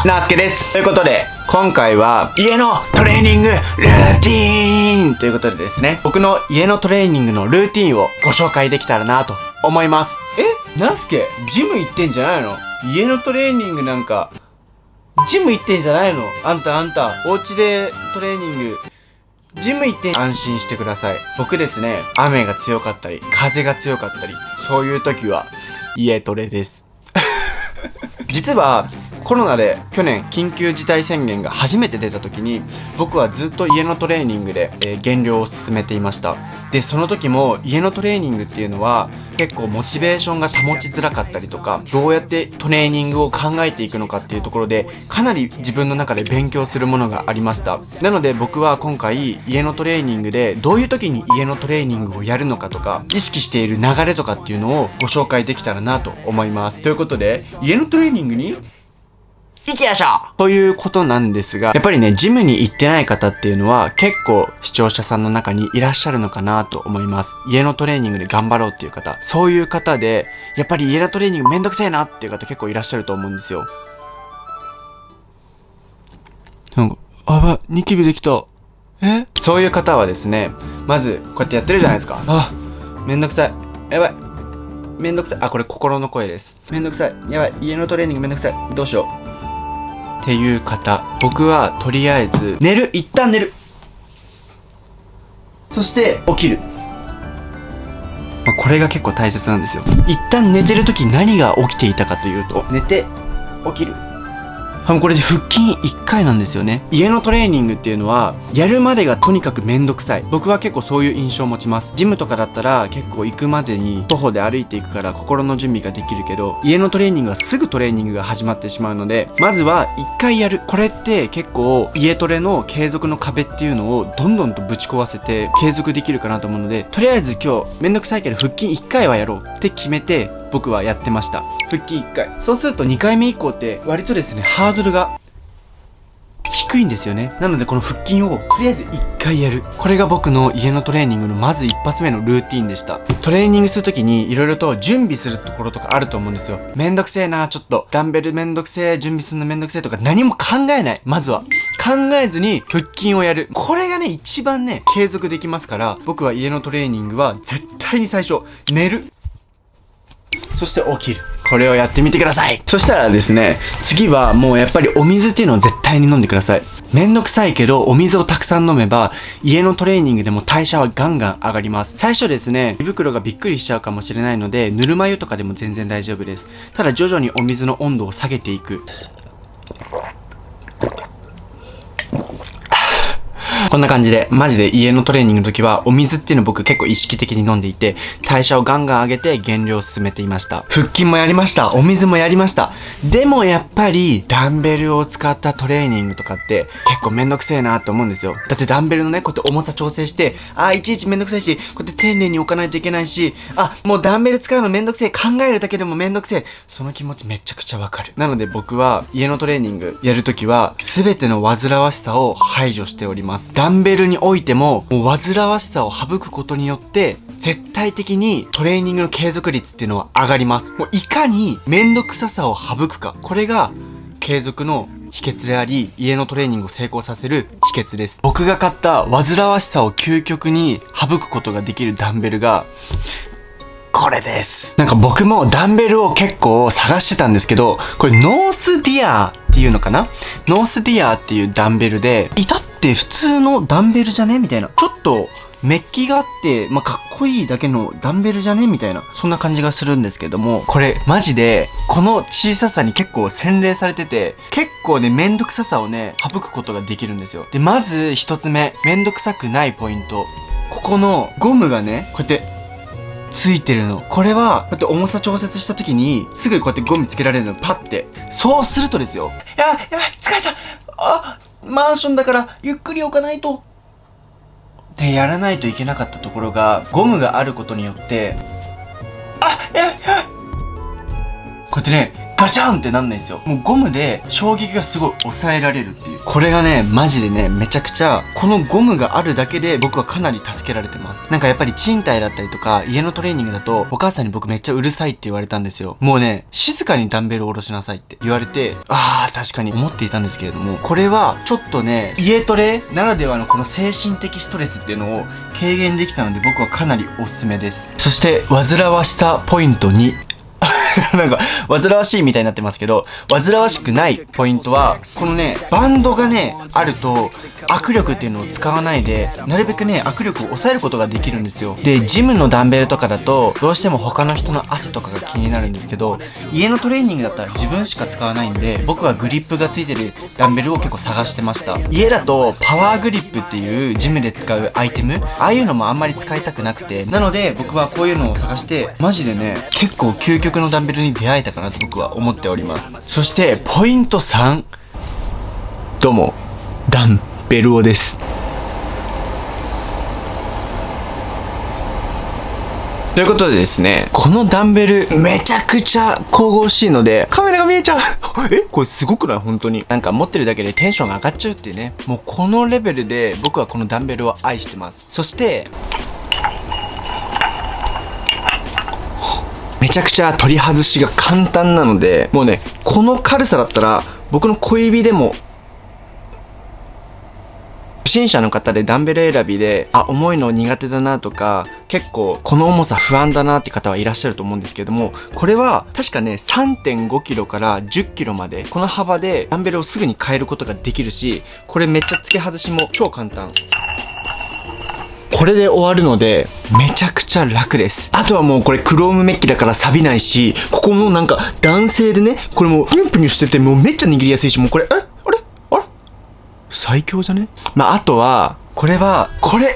なすけです。ということで、今回は家のトレーニングルーティーンということでですね、僕の家のトレーニングのルーティーンをご紹介できたらなと思います。なすけ、ジム行ってんじゃないの？家のトレーニングなんか、ジム行ってんじゃないの？あんた、お家でトレーニング、ジム行って安心してください。僕ですね、雨が強かったり、風が強かったり、そういう時は家トレです。実はコロナで去年緊急事態宣言が初めて出た時に僕はずっと家のトレーニングで、減量を進めていました。でその時も家のトレーニングっていうのは結構モチベーションが保ちづらかったりとか、どうやってトレーニングを考えていくのかっていうところでかなり自分の中で勉強するものがありました。なので僕は今回家のトレーニングでどういう時に家のトレーニングをやるのかとか意識している流れとかっていうのをご紹介できたらなと思います。ということで家のトレーニングに行きましょうということなんですが、やっぱりね、ジムに行ってない方っていうのは結構視聴者さんの中にいらっしゃるのかなと思います。家のトレーニングで頑張ろうっていう方、そういう方で、やっぱり家のトレーニングめんどくせえなっていう方結構いらっしゃると思うんですよ。なんか、ニキビできた。そういう方はですね、まずこうやってやってるじゃないですか。めんどくさい。やばい。めんどくさい。これ心の声です。めんどくさい。やばい。家のトレーニングめんどくさい。どうしよう。っていう方、僕はとりあえず寝る。一旦寝る。そして起きる。これが結構大切なんですよ。一旦寝てる時何が起きていたかというと、寝て起きる。これで腹筋1回なんですよね。家のトレーニングっていうのはやるまでがとにかくめんどくさい。僕は結構そういう印象を持ちます。ジムとかだったら結構行くまでに徒歩で歩いていくから心の準備ができるけど、家のトレーニングはすぐトレーニングが始まってしまうので、まずは1回やる。これって結構家トレの継続の壁っていうのをどんどんとぶち壊せて継続できるかなと思うので、とりあえず今日めんどくさいけど腹筋1回はやろうって決めて僕はやってました。腹筋1回。そうすると2回目以降って割とですね、ハードルが低いんですよね。なのでこの腹筋をとりあえず1回やる。これが僕の家のトレーニングのまず一発目のルーティンでした。トレーニングするときに色々と準備するところとかあると思うんですよ。めんどくせえな、ちょっとダンベルめんどくせえ、準備するのめんどくせえとか何も考えない。まずは考えずに腹筋をやる。これがね、一番ね、継続できますから、僕は家のトレーニングは絶対に最初寝る、そして起きる。これをやってみてください。そしたらですね、次はもうやっぱりお水っていうのを絶対に飲んでください。めんどくさいけどお水をたくさん飲めば家のトレーニングでも代謝はガンガン上がります。最初ですね、胃袋がびっくりしちゃうかもしれないのでぬるま湯とかでも全然大丈夫です。ただ徐々にお水の温度を下げていく。こんな感じで、マジで家のトレーニングの時はお水っていうのを僕結構意識的に飲んでいて、代謝をガンガン上げて減量を進めていました。腹筋もやりました。お水もやりました。でもやっぱりダンベルを使ったトレーニングとかって結構めんどくせえなと思うんですよ。だってダンベルのね、こうやって重さ調整して、いちいちめんどくさいし、こうやって丁寧に置かないといけないし、もうダンベル使うのめんどくせえ、考えるだけでもめんどくせえ。その気持ちめちゃくちゃわかる。なので僕は家のトレーニングやるときは全ての煩わしさを排除しております。ダンベルにおいても、もう煩わしさを省くことによって絶対的にトレーニングの継続率っていうのは上がります。もういかにめんどくささを省くか、これが継続の秘訣であり、家のトレーニングを成功させる秘訣です。僕が買った煩わしさを究極に省くことができるダンベルがこれです。なんか僕もダンベルを結構探してたんですけど、これノースディアっていうのかな、ノースディアっていうダンベルで、至って普通のダンベルじゃねみたいな、ちょっとメッキがあって、かっこいいだけのダンベルじゃねみたいな、そんな感じがするんですけども、これマジでこの小ささに結構洗練されてて、結構ね、めんどくささをね、省くことができるんですよ。で、まず一つ目、めんどくさくないポイント。ここのゴムがね、こうやってついてるの。これはこうやって重さ調節した時にすぐこうやってゴムつけられるの。パッて。そうするとですよ、やばい疲れた、マンションだからゆっくり置かないとってやらないといけなかったところが、ゴムがあることによってやばいこうやってね、ガチャンってなんないんですよ。もうゴムで衝撃がすごい抑えられるっていう。これがね、マジでね、めちゃくちゃ、このゴムがあるだけで僕はかなり助けられてます。なんかやっぱり賃貸だったりとか、家のトレーニングだと、お母さんに僕めっちゃうるさいって言われたんですよ。もうね、静かにダンベルを下ろしなさいって言われて、確かに思っていたんですけれども、これはちょっとね、家トレならではのこの精神的ストレスっていうのを軽減できたので、僕はかなりおすすめです。そして、煩わしさポイント2。なんか、煩わしいみたいになってますけど、煩わしくないポイントは、このね、バンドがね、あると、握力っていうのを使わないで、なるべくね、握力を抑えることができるんですよ。で、ジムのダンベルとかだと、どうしても他の人の汗とかが気になるんですけど、家のトレーニングだったら自分しか使わないんで、僕はグリップがついてるダンベルを結構探してました。家だと、パワーグリップっていうジムで使うアイテム、ああいうのもあんまり使いたくなくて、なので、僕はこういうのを探して、マジでね、結構究極のダンベルに出会えたかなと僕は思っております。そしてポイント3。どうもダンベルオです。ということでですね、このダンベルめちゃくちゃ神々しいのでカメラが見えちゃうこれすごくない？本当になんか持ってるだけでテンションが上がっちゃうっていうね。もうこのレベルで僕はこのダンベルを愛してます。そしてめちゃくちゃ取り外しが簡単なので、もうね、この軽さだったら僕の小指でも、初心者の方でダンベル選びで重いの苦手だなとか、結構この重さ不安だなって方はいらっしゃると思うんですけども、これは確かね 3.5 キロから10キロまでこの幅でダンベルをすぐに変えることができるし、これめっちゃ付け外しも超簡単。これで終わるのでめちゃくちゃ楽です。あとはもうこれクロームメッキだから錆びないし、ここもなんか男性でね、これもうプニュプニュしててもうめっちゃ握りやすいし、もうこれあれ最強じゃね？あとはこれ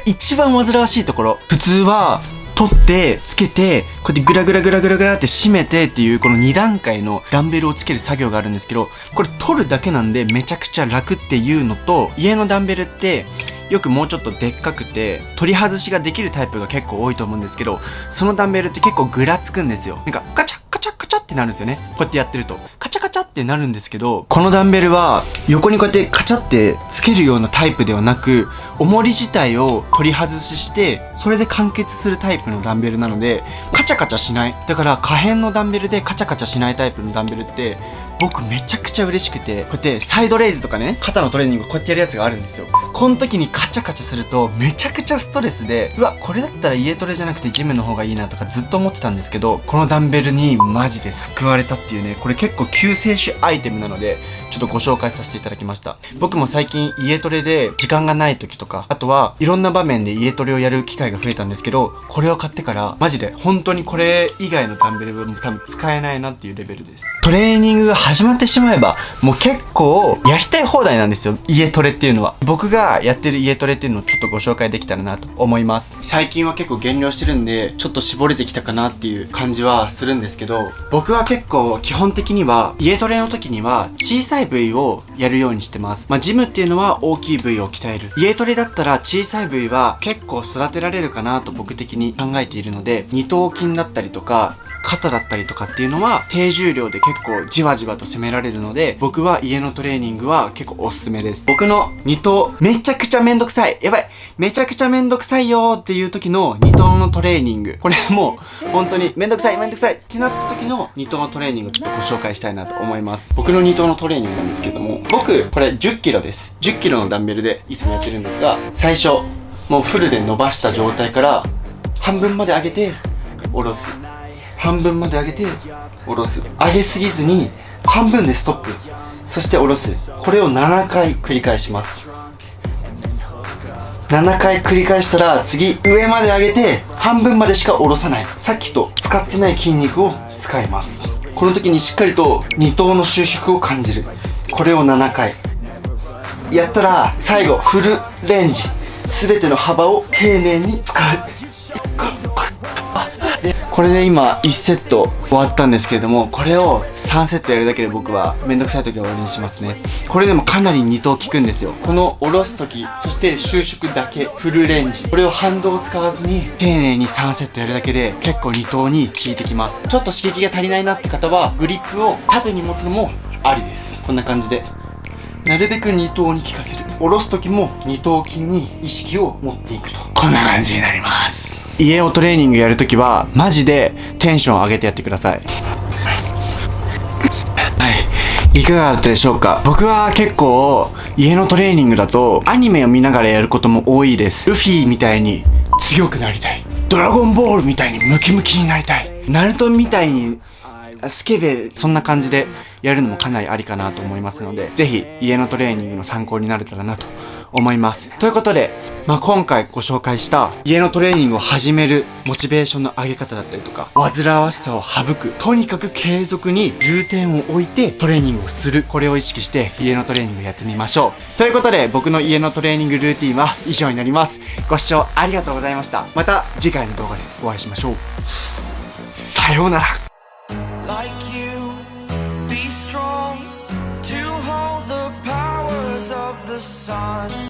一番煩わしいところ。普通は取ってつけてこうやってグラグラグラグラグラって締めてっていうこの2段階のダンベルをつける作業があるんですけど、これ取るだけなんでめちゃくちゃ楽っていうのと、家のダンベルってよくもうちょっとでっかくて取り外しができるタイプが結構多いと思うんですけど、そのダンベルって結構ぐらつくんですよ。なんかガチャカチャカチャってなるんですよね。こうやってやってるとカチャカチャってなるんですけど、このダンベルは横にこうやってカチャってつけるようなタイプではなく、重り自体を取り外してそれで完結するタイプのダンベルなのでカチャカチャしない。だから可変のダンベルでカチャカチャしないタイプのダンベルって僕めちゃくちゃ嬉しくて、こうやってサイドレイズとかね、肩のトレーニングこうやってやるやつがあるんですよ。この時にカチャカチャするとめちゃくちゃストレスで、うわこれだったら家トレじゃなくてジムの方がいいなとかずっと思ってたんですけど、このダンベルにマジで救われたっていうね。これ結構救世主アイテムなのでちょっとご紹介させていただきました。僕も最近家トレで時間がない時とか、あとはいろんな場面で家トレをやる機会が増えたんですけど、これを買ってからマジで本当にこれ以外のダンベルも多分使えないなっていうレベルです。トレーニングが始まってしまえばもう結構やりたい放題なんですよ、家トレっていうのは。僕がやってる家トレっていうのをちょっとご紹介できたらなと思います。最近は結構減量してるんでちょっと絞れてきたかなっていう感じはするんですけど、僕は結構基本的には家トレの時には小さい部位をやるようにしてます。ジムっていうのは大きい部位を鍛える。家トレだったら小さい部位は結構育てられるかなと僕的に考えているので、二頭筋だったりとか肩だったりとかっていうのは低重量で結構じわじわと攻められるので、僕は家のトレーニングは結構おすすめです。僕の二頭めちゃくちゃめんどくさい、やばいめちゃくちゃめんどくさいよーっていう時の二頭のトレーニング、これもう本当にめんどくさいってなった時の二頭のトレーニングをちょっとご紹介したいなと思います。僕の二頭のトレーニングなんですけども、僕これ10キロです。10キロのダンベルでいつもやってるんですが、最初もうフルで伸ばした状態から半分まで上げて下ろす、半分まで上げて下ろす、上げすぎずに半分でストップ、そして下ろす。これを7回繰り返します。7回繰り返したら次上まで上げて半分までしか下ろさない。さっきと使ってない筋肉を使います。この時にしっかりと二頭の収縮を感じる。これを7回やったら最後フルレンジ、全ての幅を丁寧に使う。でこれで今1セット終わったんですけれども、これを3セットやるだけで僕はめんどくさい時は終わりにしますね。これでもかなり2投効くんですよ。この下ろす時、そして収縮だけフルレンジ、これを反動を使わずに丁寧に3セットやるだけで結構2投に効いてきます。ちょっと刺激が足りないなって方はグリップを縦に持つのもありです。こんな感じでなるべく2頭に効かせる。下ろす時も2頭筋に意識を持っていくと、こんな感じになります。家をトレーニングやるときはマジでテンションを上げてやってください。はい、いかがだったでしょうか。僕は結構家のトレーニングだとアニメを見ながらやることも多いです。ルフィみたいに強くなりたい、ドラゴンボールみたいにムキムキになりたい、ナルトみたいにスケベ、そんな感じでやるのもかなりありかなと思いますので、ぜひ家のトレーニングの参考になれたらなと思います。ということで、今回ご紹介した家のトレーニングを始めるモチベーションの上げ方だったりとか、煩わしさを省く、とにかく継続に重点を置いてトレーニングをする、これを意識して家のトレーニングをやってみましょう。ということで、僕の家のトレーニングルーティンは以上になります。ご視聴ありがとうございました。また次回の動画でお会いしましょう。さようなら。